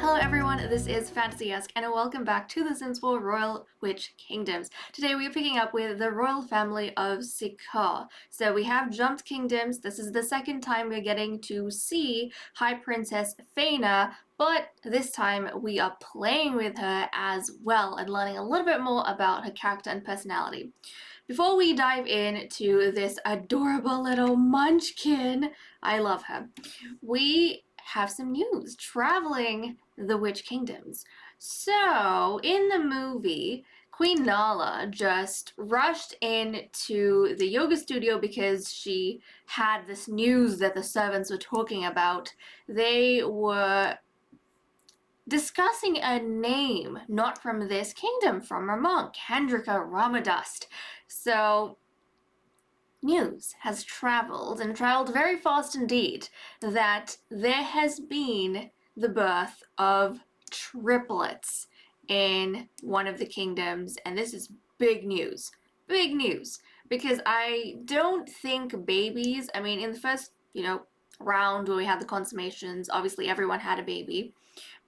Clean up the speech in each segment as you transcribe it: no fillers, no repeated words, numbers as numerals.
Hello everyone, this is Fantasy-esque and welcome back to The Sims 4 Royal Witch Kingdoms. Today we are picking up with the royal family of Sikar. So we have jumped kingdoms. This is the second time we're getting to see High Princess Faina, but this time we are playing with her as well and learning a little bit more about her character and personality. Before we dive into this adorable little munchkin, I love her, we have some news traveling the Witch Kingdoms. So, in the movie, Queen Nala just rushed into the yoga studio because she had this news that the servants were talking about. They were discussing a name not from this kingdom, from a monk, Hendrika Ramadust. So, news has traveled, and traveled very fast indeed, that there has been the birth of triplets in one of the kingdoms, and this is big news. Big news. Because I don't think babies, I mean, in the first, round where we had the consummations, obviously everyone had a baby,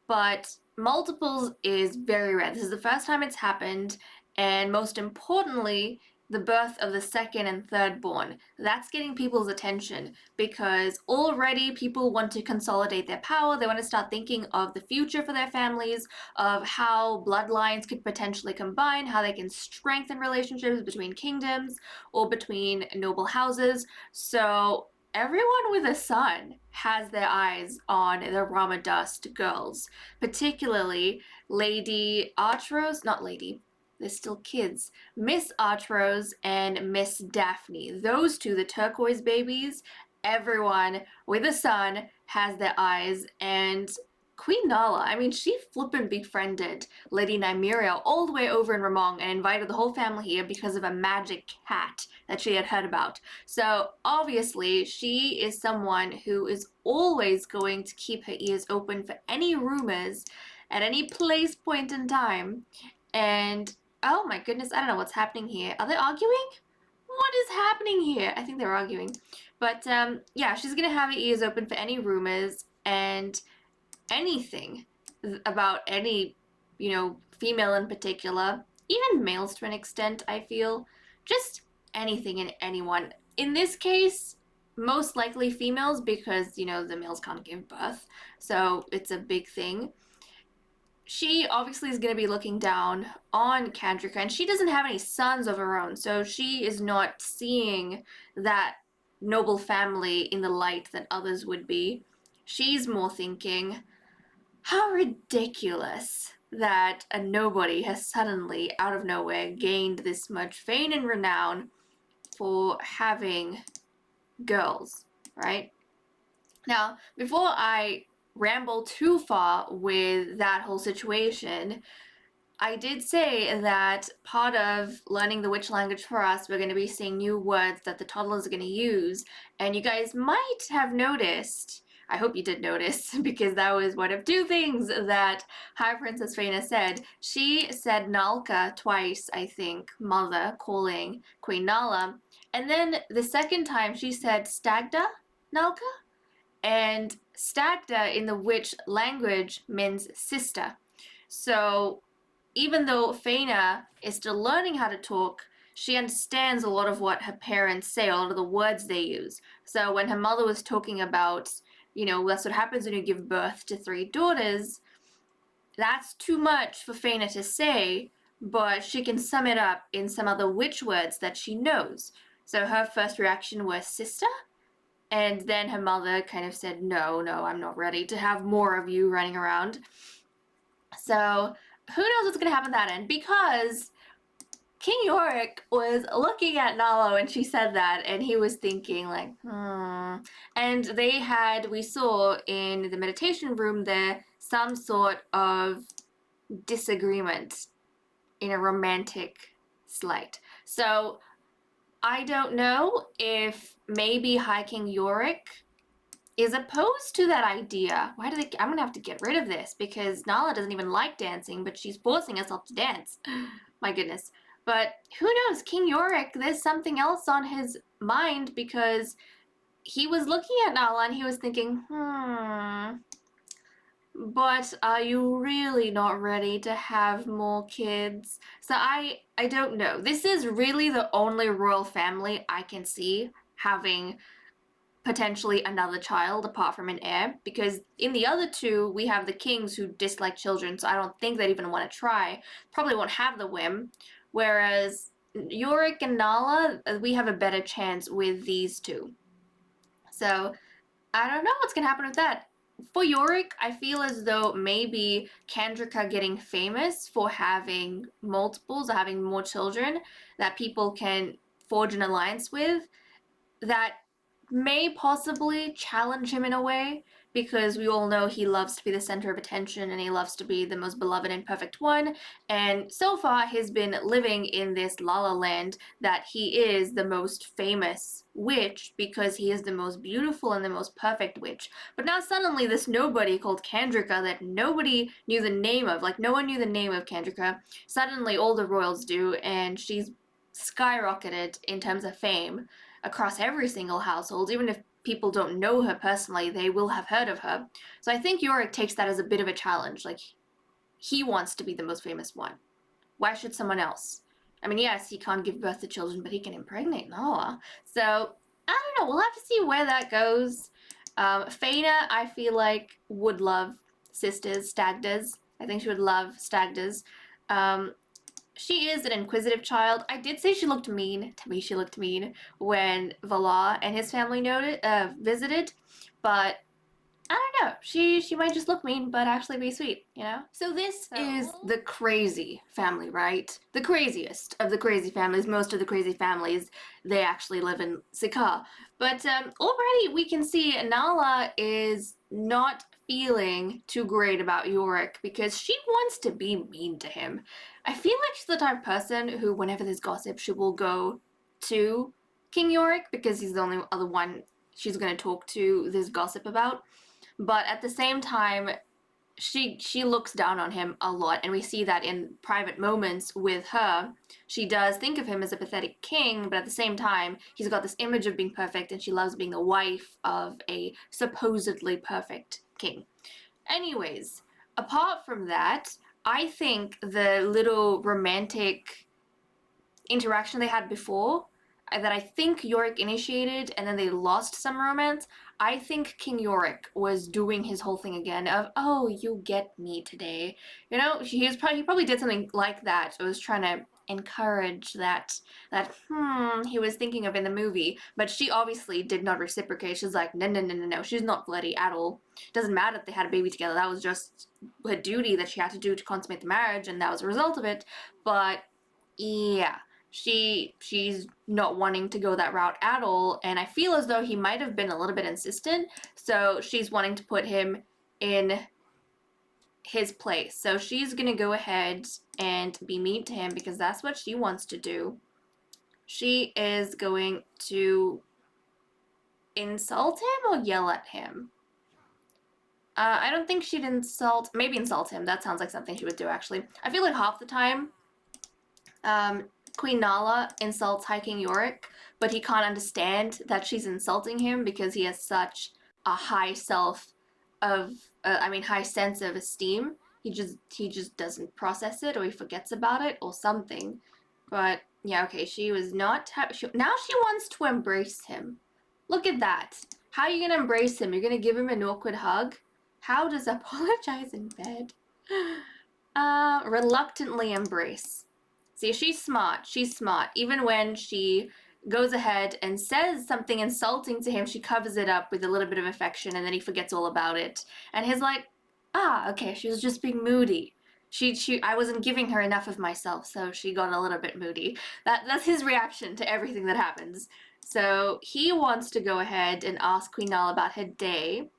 but multiples is very rare. This is the first time it's happened, and most importantly, the birth of the second and third born. That's getting people's attention because already people want to consolidate their power. They want to start thinking of the future for their families, of how bloodlines could potentially combine, how they can strengthen relationships between kingdoms or between noble houses. So everyone with a son has their eyes on the Ramadust girls, particularly Lady Artros, not Lady, they're still kids, Miss Artros and Miss Daphne. Those two, the turquoise babies, everyone with a son has their eyes, and Queen Nala, I mean, she flippin' befriended Lady Nymeria all the way over in Ramong and invited the whole family here because of a magic cat that she had heard about. So obviously she is someone who is always going to keep her ears open for any rumors at any place, point in time. And oh my goodness, I don't know what's happening here. Are they arguing? What is happening here? I think they're arguing. But yeah, she's gonna have her ears open for any rumors and anything about any, female in particular, even males to an extent, I feel. Just anything and anyone. In this case, most likely females because, the males can't give birth, so it's a big thing. She obviously is going to be looking down on Kandrika, and she doesn't have any sons of her own, so she is not seeing that noble family in the light that others would be. She's more thinking, how ridiculous that a nobody has suddenly, out of nowhere, gained this much fame and renown for having girls, right? Now, before I ramble too far with that whole situation, I did say that part of learning the witch language for us, we're going to be seeing new words that the toddlers are going to use, and you guys might have noticed, I hope you did notice, because that was one of two things that High Princess Faina said. She said Nalka twice, I think, mother, calling Queen Nala, and then the second time she said Stagda Nalka, and Stagda in the witch language means sister. So even though Faina is still learning how to talk, she understands a lot of what her parents say, a lot of the words they use. So when her mother was talking about, that's what happens when you give birth to 3 daughters, that's too much for Faina to say, but she can sum it up in some other witch words that she knows. So her first reaction was sister, and then her mother kind of said, no, I'm not ready to have more of you running around. So who knows what's going to happen at that end, because King Yorick was looking at Nala when she said that, and he was thinking like, And we saw in the meditation room there some sort of disagreement in a romantic slight. So I don't know if maybe High King Yorick is opposed to that idea. I'm gonna have to get rid of this because Nala doesn't even like dancing, but she's forcing herself to dance. My goodness. But who knows, King Yorick, there's something else on his mind because he was looking at Nala and he was thinking, But are you really not ready to have more kids? So I don't know. This is really the only royal family I can see having potentially another child apart from an heir, because in the other two we have the kings who dislike children, so I don't think they'd even want to try. Probably won't have the whim. Whereas Yorick and Nala, we have a better chance with these two. So I don't know what's gonna happen with that. For Yorick, I feel as though maybe Candrica getting famous for having multiples or having more children that people can forge an alliance with, that may possibly challenge him in a way, because we all know he loves to be the center of attention and he loves to be the most beloved and perfect one. And so far, he's been living in this la la land that he is the most famous witch because he is the most beautiful and the most perfect witch. But now suddenly, this nobody called Candrica that nobody knew the name of, like no one knew the name of Candrica, suddenly all the royals do, and she's skyrocketed in terms of fame across every single household. Even if people don't know her personally, they will have heard of her. So I think Yorick takes that as a bit of a challenge. Like, he wants to be the most famous one. Why should someone else? I mean, yes, he can't give birth to children, but he can impregnate Noah. So, I don't know. We'll have to see where that goes. Faina, I feel like, would love sisters, Stagdas. I think she would love Stagdas. Um, she is an inquisitive child. I did say she looked mean. To me, she looked mean when Valar and his family visited, but I don't know. She might just look mean, but actually be sweet, you know? So this is the crazy family, right? The craziest of the crazy families. Most of the crazy families, they actually live in Sikaar. But already we can see Nala is not feeling too great about Yorick because she wants to be mean to him. I feel like she's the type of person who, whenever there's gossip, she will go to King Yorick because he's the only other one she's going to talk to this gossip about. But at the same time, she looks down on him a lot, and we see that in private moments with her. She does think of him as a pathetic king, but at the same time, he's got this image of being perfect, and she loves being the wife of a supposedly perfect king. Anyways, apart from that, I think the little romantic interaction they had before, that I think Yorick initiated and then they lost some romance. I think King Yorick was doing his whole thing again of, oh, you get me today. You know, he probably did something like that. So was trying to encourage that he was thinking of in the movie, but she obviously did not reciprocate. She's like, no, no, no, no, no, she's not bloody at all. Doesn't matter if they had a baby together. That was just a duty that she had to do to consummate the marriage, and that was a result of it. But yeah, she's not wanting to go that route at all, and I feel as though he might have been a little bit insistent, so she's wanting to put him in his place. So she's gonna go ahead and be mean to him because that's what she wants to do. She is going to insult him or yell at him. I don't think she'd maybe insult him. That sounds like something she would do, actually. I feel like half the time um, Queen Nala insults High King Yorick, but he can't understand that she's insulting him because he has such a high high sense of esteem. He just doesn't process it, or he forgets about it, or something. But yeah, okay, she was not. Now she wants to embrace him. Look at that. How are you gonna embrace him? You're gonna give him an awkward hug? How does apologize in bed? Reluctantly embrace. See, she's smart. She's smart. Even when she goes ahead and says something insulting to him, she covers it up with a little bit of affection, and then he forgets all about it. And he's like, okay, she was just being moody. I wasn't giving her enough of myself, so she got a little bit moody. That's his reaction to everything that happens. So he wants to go ahead and ask Queen Nala about her day.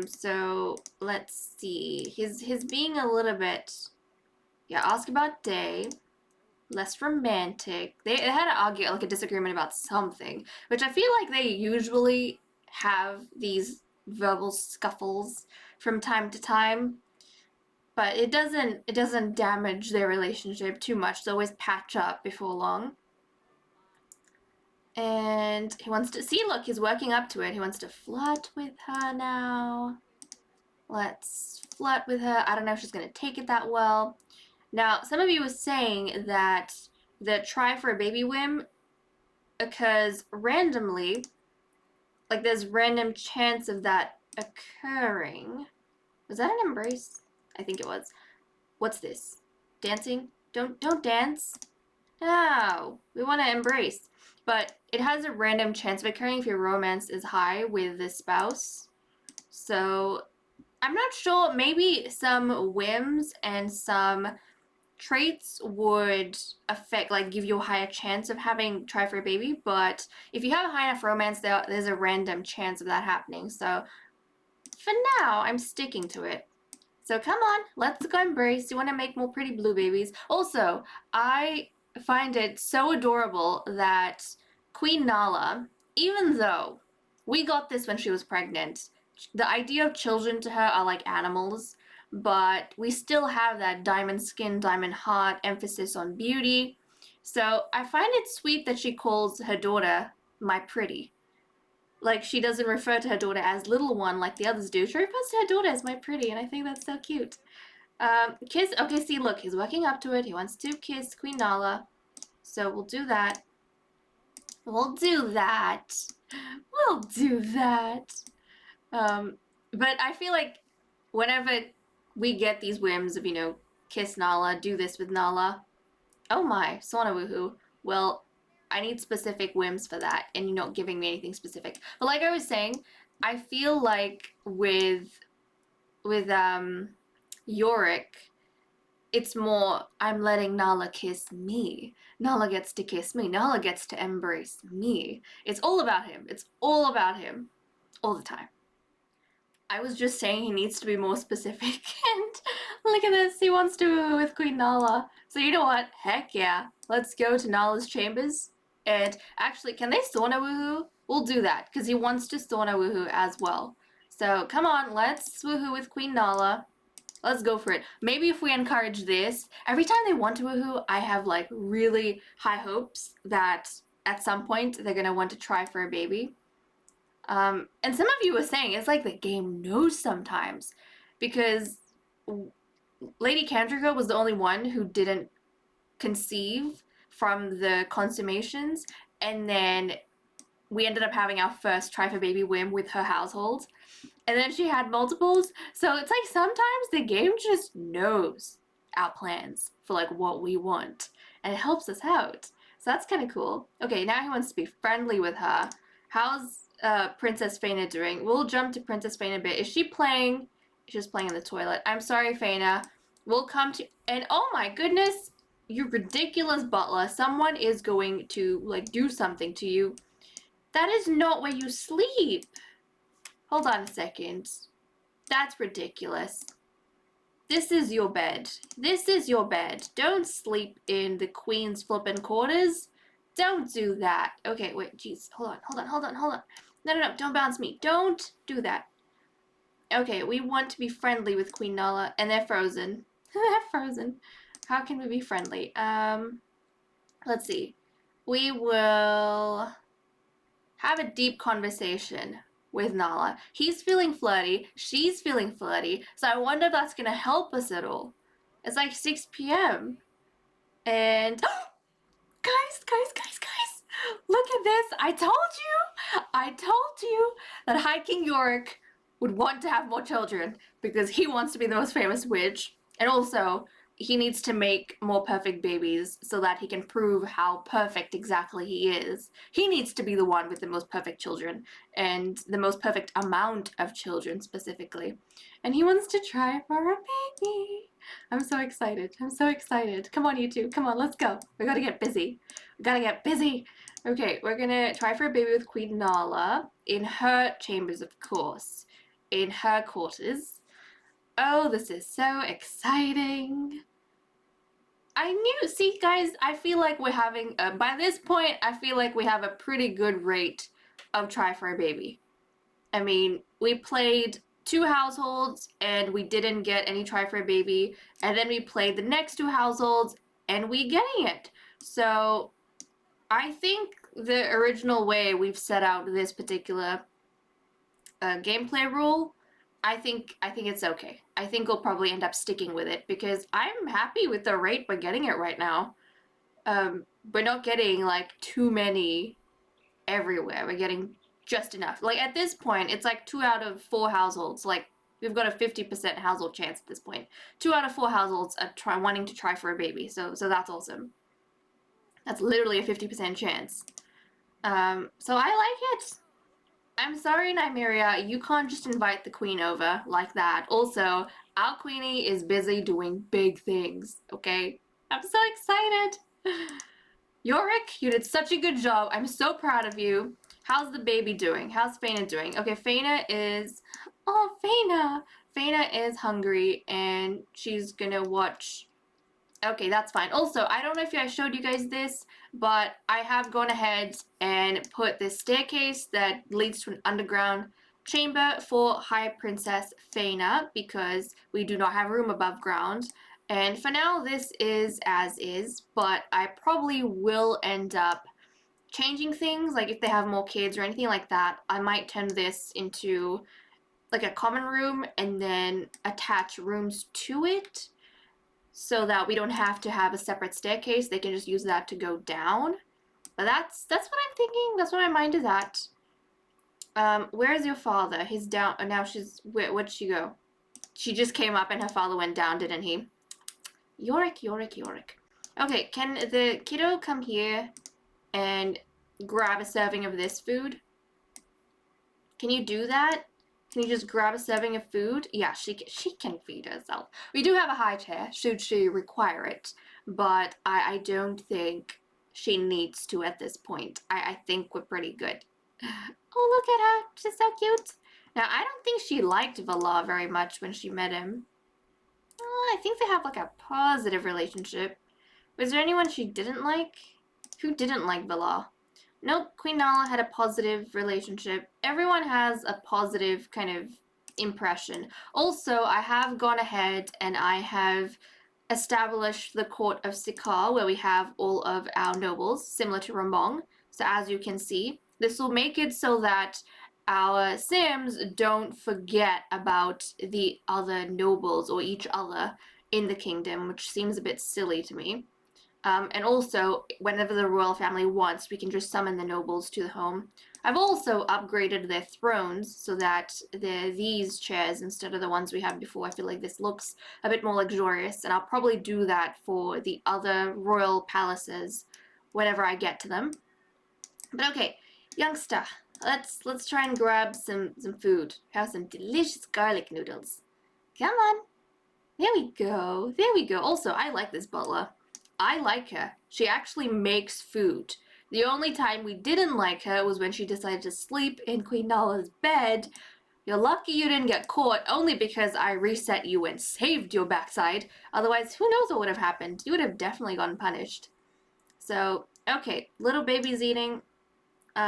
So let's see. He's being a little bit, yeah, ask about day, less romantic. They had to argue, like, a disagreement about something, which I feel like they usually have these verbal scuffles from time to time, but it doesn't damage their relationship too much. They always patch up before long. And he wants to see, look, he's working up to it. He wants to flirt with her now. Let's flirt with her. I don't know if she's gonna take it that well. Now, some of you were saying that the try for a baby whim occurs randomly, like there's random chance of that occurring. Was that an embrace? I think it was. What's this? Dancing? Don't dance. No, we want to embrace. But it has a random chance of occurring if your romance is high with the spouse. So I'm not sure. Maybe some whims and some traits would affect, like, give you a higher chance of having try for a baby. But if you have a high enough romance, there's a random chance of that happening. So for now, I'm sticking to it. So come on, let's go embrace. You want to make more pretty blue babies. Also, I find it so adorable that Queen Nala, even though we got this when she was pregnant, the idea of children to her are like animals, but we still have that diamond skin, diamond heart, emphasis on beauty. So I find it sweet that she calls her daughter my pretty. Like, she doesn't refer to her daughter as little one like the others do. She refers to her daughter as my pretty, and I think that's so cute. Kiss. Okay, see, look, he's walking up to it. He wants to kiss Queen Nala. So we'll do that. We'll do that. We'll do that. But I feel like whenever we get these whims of, kiss Nala, do this with Nala. Oh my, Sona woohoo. Well, I need specific whims for that, and you're not giving me anything specific. But like I was saying, I feel like with Yorick, it's more, I'm letting Nala kiss me. Nala gets to kiss me. Nala gets to embrace me. It's all about him. It's all about him. All the time. I was just saying he needs to be more specific, and look at this, he wants to woo with Queen Nala. So you know what? Heck yeah. Let's go to Nala's chambers. And actually, can they sauna woohoo? We'll do that, because he wants to sauna woohoo as well. So come on, let's woohoo with Queen Nala. Let's go for it. Maybe if we encourage this, every time they want to woohoo, I have like really high hopes that at some point they're gonna want to try for a baby. And some of you were saying it's like the game knows sometimes, because Lady Candrica was the only one who didn't conceive from the consummations, and then we ended up having our first try for baby whim with her household, and then she had multiples. So it's like sometimes the game just knows our plans for like what we want, and it helps us out. So that's kind of cool. Okay, now he wants to be friendly with her. How's Princess Faina doing? We'll jump to Princess Faina a bit. Is she playing? She's playing in the toilet. I'm sorry, Faina. We'll come to, and oh my goodness, you ridiculous butler. Someone is going to like do something to you. That is not where you sleep. Hold on a second. That's ridiculous. This is your bed. This is your bed. Don't sleep in the queen's flippin' quarters. Don't do that. Okay, wait, jeez. Hold on. No, don't bounce me. Don't do that. Okay, we want to be friendly with Queen Nala, and they're frozen. They're frozen. How can we be friendly? Let's see. We will have a deep conversation with Nala. He's feeling flirty. She's feeling flirty. So I wonder if that's going to help us at all. It's like 6 p.m. And guys, look at this. I told you that High King Yorick would want to have more children because he wants to be the most famous witch. And also, he needs to make more perfect babies so that he can prove how perfect exactly he is. He needs to be the one with the most perfect children, and the most perfect amount of children specifically. And he wants to try for a baby. I'm so excited. Come on, you two. Come on, let's go. We gotta get busy. Okay, we're gonna try for a baby with Queen Nala in her chambers, of course. In her quarters. Oh, this is so exciting. See guys, I feel like we're having, by this point, I feel like we have a pretty good rate of try for a baby. I mean, we played 2 households and we didn't get any try for a baby, and then we played the next 2 households and we getting it. So I think the original way we've set out this particular gameplay rule I think it's okay. I think we'll probably end up sticking with it because I'm happy with the rate we're getting it right now. We're not getting like too many everywhere. We're getting just enough. Like at this point, it's like 2 out of 4 households. Like we've got a 50% household chance at this point. 2 out of 4 households are wanting to try for a baby. So that's awesome. That's literally a 50% chance. So I like it. I'm sorry, Nymeria, you can't just invite the queen over like that. Also, our queenie is busy doing big things, okay? I'm so excited. Yorick, you did such a good job. I'm so proud of you. How's the baby doing? How's Faina doing? Okay, Faina is... Oh, Faina! Faina is hungry, and she's gonna watch... Okay, that's fine. Also, I don't know if I showed you guys this, but I have gone ahead and put this staircase that leads to an underground chamber for High Princess Faina because we do not have room above ground. And for now, this is as is, but I probably will end up changing things, like if they have more kids or anything like that, I might turn this into like a common room and then attach rooms to it so that we don't have to have a separate staircase. They can just use that to go down. But that's what I'm thinking. That's what my mind is at. Where's your father? He's down. Oh, now she's... Where'd she go? She just came up and her father went down, didn't he? Yorick, Yorick, Yorick. Okay, can the kiddo come here and grab a serving of this food? Can you do that? Can you just grab a serving of food? Yeah, she can feed herself. We do have a high chair, should she require it, but I don't think she needs to at this point. I think we're pretty good. Oh, look at her. She's so cute. Now, I don't think she liked Vala very much when she met him. I think they have like a positive relationship. Was there anyone she didn't like? Who didn't like Vala? Nope, Queen Nala had a positive relationship. Everyone has a positive kind of impression. Also, I have gone ahead and I have established the court of Sikar where we have all of our nobles, similar to Ramong. So as you can see, this will make it so that our Sims don't forget about the other nobles or each other in the kingdom, which seems a bit silly to me. And also, whenever the royal family wants, we can just summon the nobles to the home. I've also upgraded their thrones so that they're these chairs instead of the ones we had before. I feel like this looks a bit more luxurious, and I'll probably do that for the other royal palaces whenever I get to them. But okay, youngster, let's try and grab some food. Have some delicious garlic noodles. Come on. There we go. There we go. Also, I like this butler. I like her. She actually makes food. The only time we didn't like her was when she decided to sleep in Queen Nala's bed. You're lucky you didn't get caught only because I reset you and saved your backside. Otherwise, who knows what would have happened. You would have definitely gotten punished. So, okay, little baby's eating. They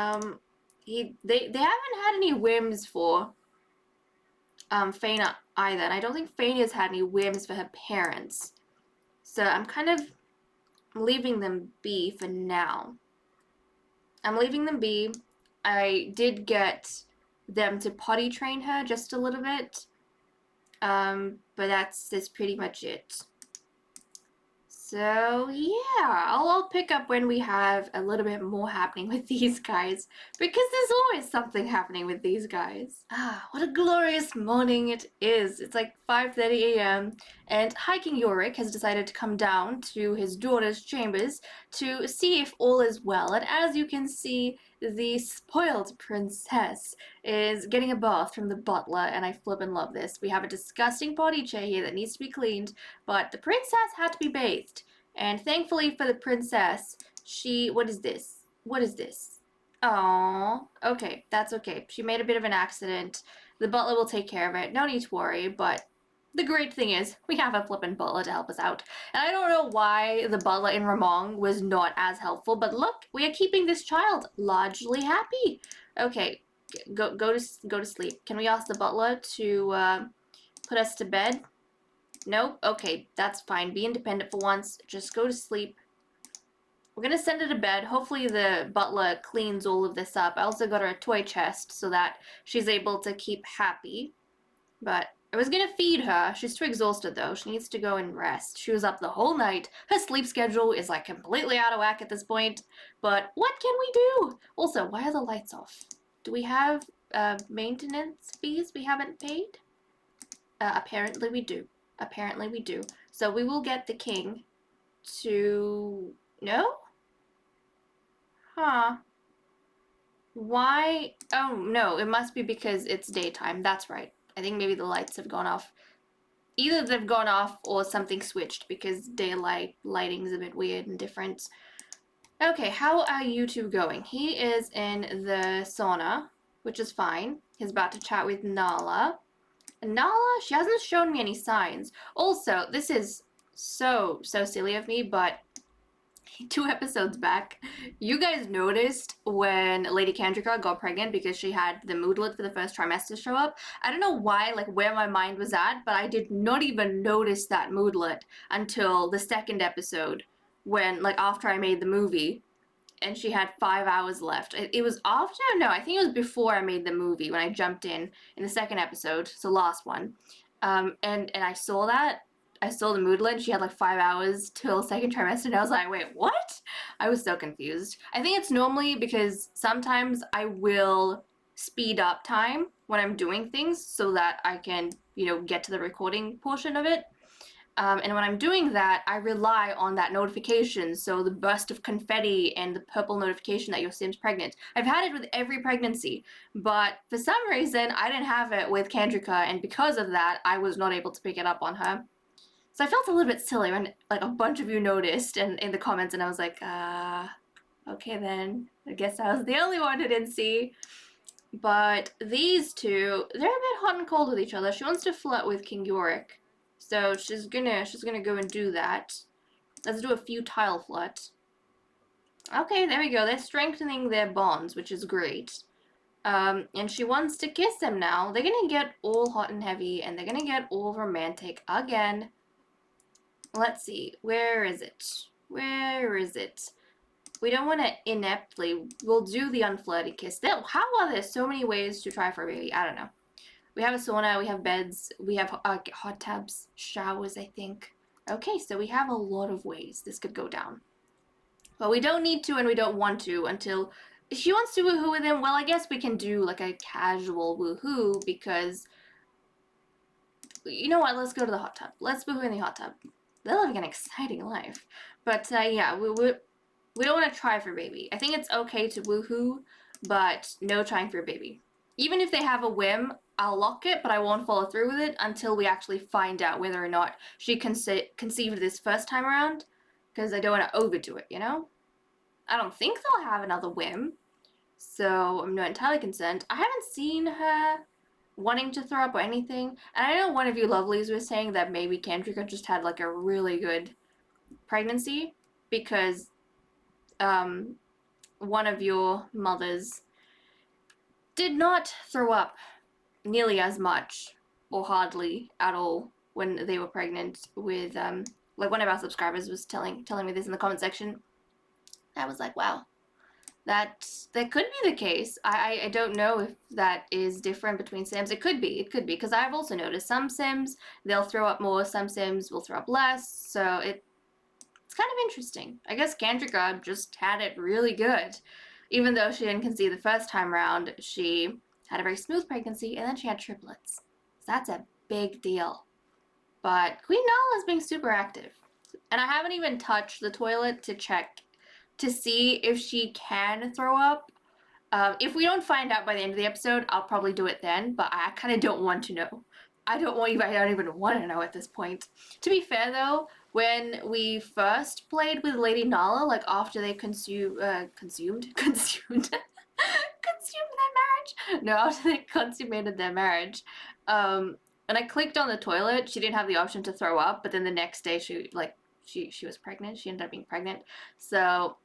haven't had any whims for Faina either, and I don't think Faina's had any whims for her parents. So I'm kind of leaving them be for now. I'm leaving them be. I did get them to potty train her just a little bit, but that's pretty much it. So yeah, I'll pick up when we have a little bit more happening with these guys, because there's always something happening with these guys. Ah, what a glorious morning it is. It's like 5:30 a.m. and Hiking Yorick has decided to come down to his daughter's chambers to see if all is well, and as you can see, the spoiled princess is getting a bath from the butler, and I flippin' love this. We have a disgusting potty chair here that needs to be cleaned, but the princess had to be bathed. And thankfully for the princess, what is this? What is this? Oh, okay, that's okay. She made a bit of an accident. The butler will take care of it. No need to worry, but the great thing is we have a flippin' butler to help us out. And I don't know why the butler in Ramong was not as helpful, but look, we are keeping this child largely happy. Okay, go to sleep. Can we ask the butler to put us to bed? Nope. Okay, that's fine. Be independent for once. Just go to sleep. We're gonna send her to bed. Hopefully the butler cleans all of this up. I also got her a toy chest so that she's able to keep happy. But I was gonna feed her. She's too exhausted though. She needs to go and rest. She was up the whole night. Her sleep schedule is like completely out of whack at this point. But what can we do? Also, why are the lights off? Do we have maintenance fees we haven't paid? Apparently we do. Apparently we do. So we will get the king to... No? Huh. Why? Oh, no. It must be because it's daytime. That's right. I think maybe the lights have gone off. Either they've gone off or something switched because daylight lighting is a bit weird and different. Okay, how are you two going? He is in the sauna, which is fine. He's about to chat with Nala. And Nala, she hasn't shown me any signs. Also, this is so silly of me, but 2 episodes back, you guys noticed when Lady Kandrika got pregnant because she had the moodlet for the first trimester show up. I don't know why, like where my mind was at, but I did not even notice that moodlet until the second episode when, like, after I made the movie and she had 5 hours left. It was after? No, I think it was before I made the movie when I jumped in the second episode, so last one. And I saw that. I saw the moodlet. She had like 5 hours till second trimester, and I was like, wait, what? I was so confused. I think it's normally because sometimes I will speed up time when I'm doing things so that I can, get to the recording portion of it. And when I'm doing that, I rely on that notification, so the burst of confetti and the purple notification that your Sim's pregnant. I've had it with every pregnancy, but for some reason, I didn't have it with Kandrika, and because of that, I was not able to pick it up on her. So I felt a little bit silly when, like, a bunch of you noticed and in the comments, and I was like, okay then. I guess I was the only one who didn't see. But these two, they're a bit hot and cold with each other. She wants to flirt with King Yorick. So she's gonna go and do that. Let's do a futile flirt. Okay, there we go. They're strengthening their bonds, which is great. And she wants to kiss him now. They're gonna get all hot and heavy, and they're gonna get all romantic again. Let's see. Where is it? Where is it? We don't want to ineptly. We'll do the unflirty kiss. How are there so many ways to try for a baby? I don't know. We have a sauna, we have beds, we have hot tubs, showers, I think. Okay, so we have a lot of ways this could go down. But we don't need to and we don't want to until... If she wants to woohoo with him, well, I guess we can do like a casual woohoo because... You know what, let's go to the hot tub. Let's woohoo in the hot tub. They're living an exciting life. But yeah, we don't want to try for baby. I think it's okay to woohoo, but no trying for a baby. Even if they have a whim, I'll lock it, but I won't follow through with it until we actually find out whether or not she conceived this first time around, because I don't want to overdo it, I don't think they'll have another whim, so I'm not entirely concerned. I haven't seen her wanting to throw up or anything, and I know one of you lovelies was saying that maybe Kandrika just had like a really good pregnancy, because one of your mothers did not throw up nearly as much or hardly at all when they were pregnant with like one of our subscribers was telling me this in the comment section. I was like, wow, that could be the case. I don't know if that is different between Sims. It could be because I've also noticed some Sims they'll throw up more, some Sims will throw up less, so it's kind of interesting. I guess Kandrika just had it really good. Even though she didn't conceive the first time around, she had a very smooth pregnancy, and then she had triplets. So that's a big deal. But Queen Nala is being super active. And I haven't even touched the toilet to check to see if she can throw up. If we don't find out by the end of the episode, I'll probably do it then, but I kind of don't want to know. I don't even want to know at this point. To be fair though, when we first played with Lady Nala, like after they consumed their marriage? No, after they consummated their marriage, when I clicked on the toilet, she didn't have the option to throw up, but then the next day she was pregnant. She ended up being pregnant. So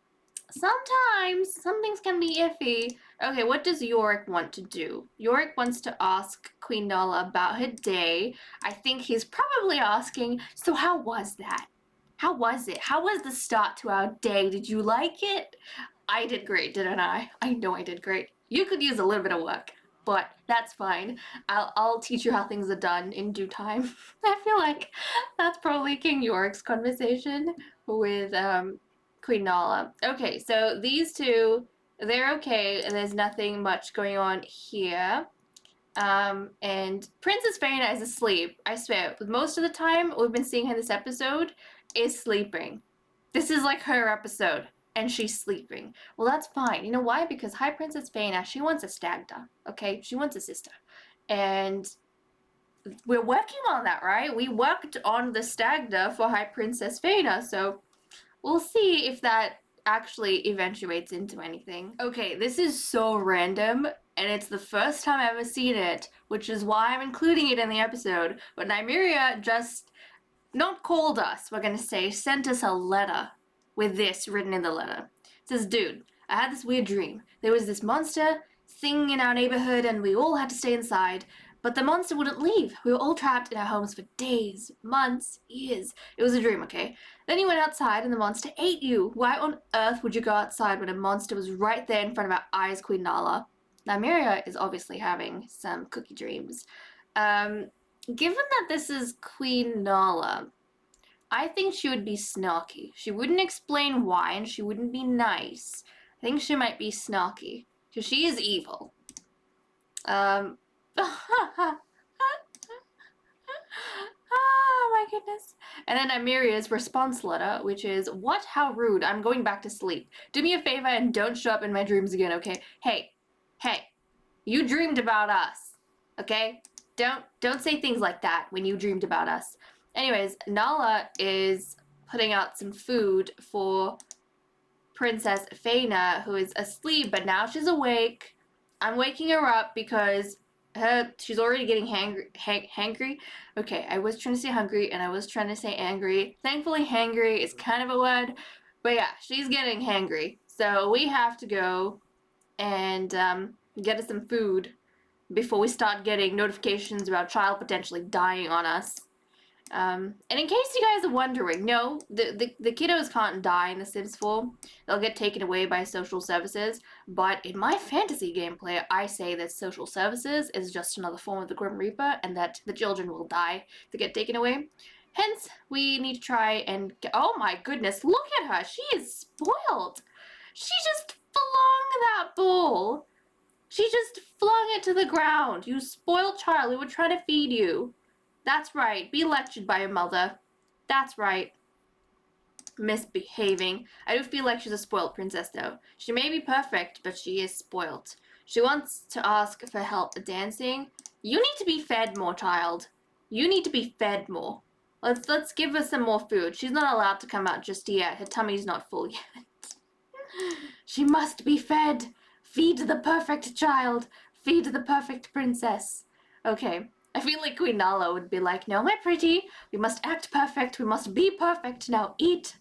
sometimes some things can be iffy. Okay, what does Yorick want to do? Yorick wants to ask Queen Nala about her day. I think he's probably asking, so how was that? How was it? How was the start to our day? Did you like it? I did great, didn't I? I know I did great. You could use a little bit of work. but that's fine. I'll teach you how things are done in due time. I feel like that's probably King York's conversation with Queen Nala. Okay, so these two, they're okay, and there's nothing much going on here. And Princess Faina is asleep. I swear, most of the time we've been seeing her this episode is sleeping. This is like her episode, and she's sleeping. Well, that's fine. You know why? Because High Princess Faina, she wants a stagda, okay? She wants a sister. And we're working on that, right? We worked on the stagda for High Princess Faina, so we'll see if that actually eventuates into anything. Okay, this is so random, and it's the first time I've ever seen it, which is why I'm including it in the episode. But Nymeria just not called us, we're gonna say, sent us a letter with this written in the letter. It says, dude, I had this weird dream. There was this monster thing in our neighborhood, and we all had to stay inside. But the monster wouldn't leave. We were all trapped in our homes for days, months, years. It was a dream, okay? Then you went outside and the monster ate you. Why on earth would you go outside when a monster was right there in front of our eyes, Queen Nala? Nymeria is obviously having some cookie dreams. Given that this is Queen Nala, I think she would be snarky. She wouldn't explain why, and she wouldn't be nice. I think she might be snarky, because she is evil. Oh my goodness. And then Amiria's response letter, which is, what? How rude. I'm going back to sleep. Do me a favor and don't show up in my dreams again, okay? Hey, you dreamed about us, okay? Don't say things like that when you dreamed about us. Anyways, Nala is putting out some food for Princess Faina, who is asleep, but now she's awake. I'm waking her up because she's already getting hangry. Okay, I was trying to say hungry and I was trying to say angry. Thankfully, hangry is kind of a word, but yeah, she's getting hangry. So we have to go and get us some food before we start getting notifications about child potentially dying on us. And in case you guys are wondering, no, the kiddos can't die in The Sims 4. They'll get taken away by social services. But in my fantasy gameplay, I say that social services is just another form of the Grim Reaper, and that the children will die to get taken away. Hence, we need to try and get, oh my goodness, look at her. She is spoiled. She just flung that ball. She just flung it to the ground. You spoiled child. We were trying to feed you. That's right. Be lectured by your mother. That's right. Misbehaving. I do feel like she's a spoiled princess, though. She may be perfect, but she is spoiled. She wants to ask for help dancing. You need to be fed more, child. You need to be fed more. Let's give her some more food. She's not allowed to come out just yet. Her tummy's not full yet. She must be fed. Feed the perfect child. Feed the perfect princess. Okay. I feel like Queen Nala would be like, no, my pretty, we must act perfect, we must be perfect, now eat.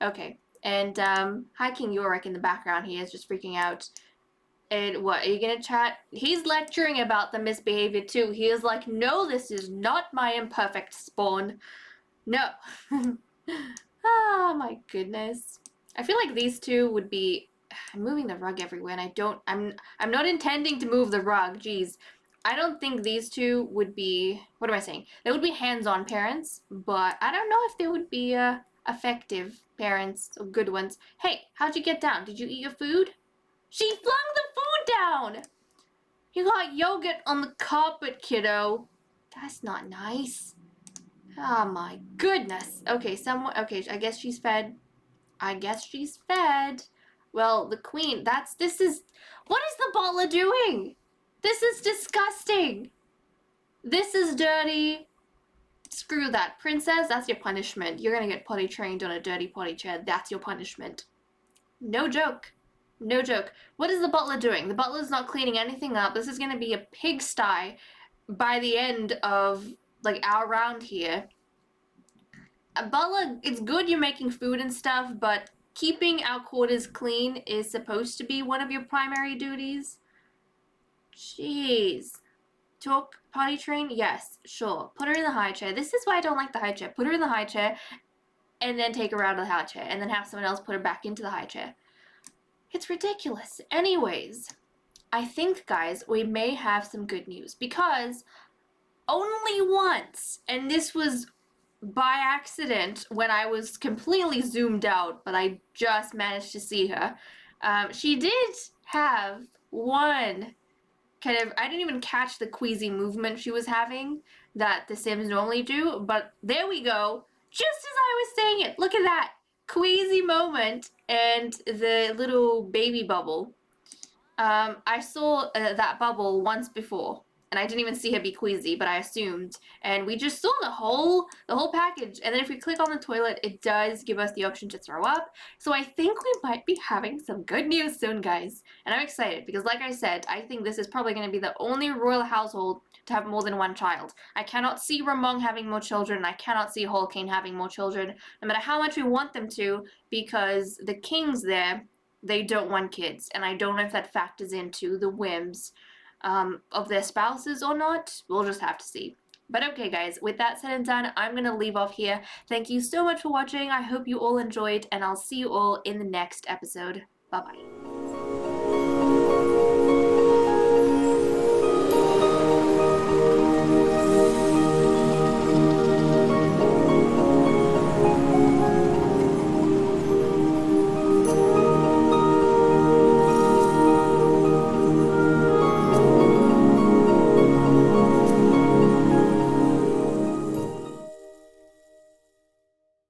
Okay, and hi King Yorick in the background, he is just freaking out. And what, are you gonna chat? He's lecturing about the misbehavior too. He is like, no, this is not my imperfect spawn. No. Oh my goodness. I feel like these two would be, I'm moving the rug everywhere and I'm not intending to move the rug, jeez. I don't think these two would be, what am I saying? They would be hands-on parents, but I don't know if they would be effective parents, or good ones. Hey, how'd you get down? Did you eat your food? She flung the food down! You got yogurt on the carpet, kiddo. That's not nice. Oh my goodness. Okay, okay, I guess she's fed. Well, the queen, what is the butler doing? This is disgusting. This is dirty. Screw that. Princess, that's your punishment. You're gonna get potty trained on a dirty potty chair. That's your punishment. No joke. No joke. What is the butler doing? The butler's not cleaning anything up. This is gonna be a pigsty by the end of, like, our round here. A butler, it's good you're making food and stuff, but keeping our quarters clean is supposed to be one of your primary duties. Jeez. Talk potty train? Yes, sure. Put her in the high chair. This is why I don't like the high chair. Put her in the high chair and then take her out of the high chair and then have someone else put her back into the high chair. It's ridiculous. Anyways, I think, guys, we may have some good news because only once, and this was by accident when I was completely zoomed out, but I just managed to see her. She did have one kind of, I didn't even catch the queasy movement she was having that the Sims normally do, but there we go. Just as I was saying it, look at that queasy moment and the little baby bubble. I saw that bubble once before, and I didn't even see her be queasy, but I assumed. And we just saw the whole package. And then if we click on the toilet, it does give us the option to throw up. So I think we might be having some good news soon, guys. And I'm excited because, like I said, I think this is probably going to be the only royal household to have more than one child. I cannot see Ramon having more children. I cannot see Holkane having more children, no matter how much we want them to, because the kings there, they don't want kids, and I don't know if that factors into the whims of their spouses or not. We'll just have to see. But okay, guys, with that said and done, I'm going to leave off here. Thank you so much for watching. I hope you all enjoyed, and I'll see you all in the next episode. Bye-bye.